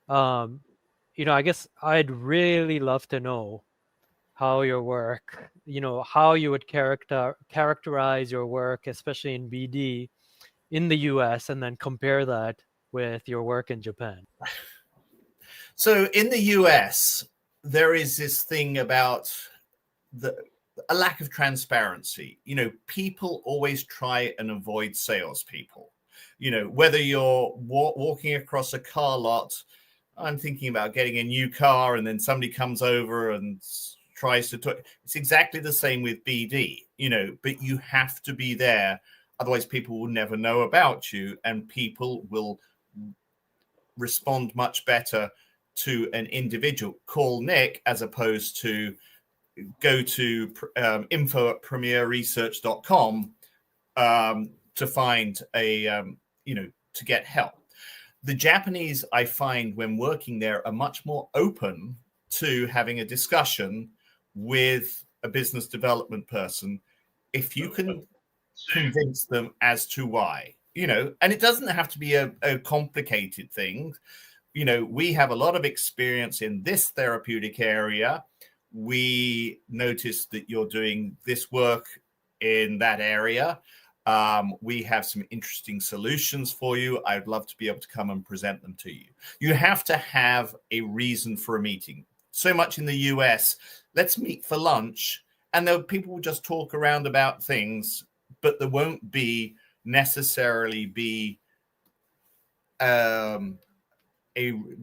Um, I guess I'd really love to know how your work, how you would characterize your work, especially in BD in the US, and then compare that with your work in Japan. So in the US, there is this thing about the a lack of transparency. People always try and avoid salespeople. Whether you're walking across a car lot, I'm thinking about getting a new car, and then somebody comes over and tries to talk. It's exactly the same with BD, but you have to be there. Otherwise, people will never know about you, and people will respond much better to an individual. Call Nick as opposed to go to info at premierresearch.com to find to get help. The Japanese, I find, when working there, are much more open to having a discussion with a business development person if you can convince them as to why. And it doesn't have to be a complicated thing. We have a lot of experience in this therapeutic area. We noticed that you're doing this work in that area. We have some interesting solutions for you. I'd love to be able to come and present them to you. You have to have a reason for a meeting. So much in the US, let's meet for lunch, and people will just talk around about things, but there won't necessarily be a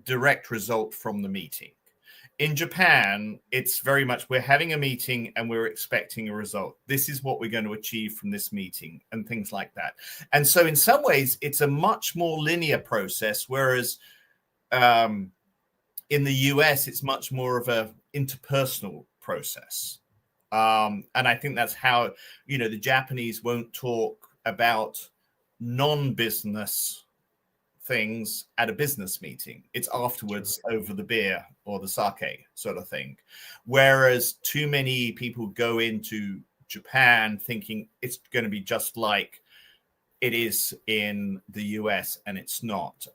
direct result from the meeting. In Japan, it's very much we're having a meeting and we're expecting a result. This is what we're going to achieve from this meeting and things like that. And so in some ways, it's a much more linear process, whereas in the US, it's much more of a interpersonal process. And I think that's how, the Japanese won't talk about non-business things at a business meeting. It's afterwards over the beer or the sake sort of thing. Whereas too many people go into Japan thinking it's going to be just like it is in the US, and it's not.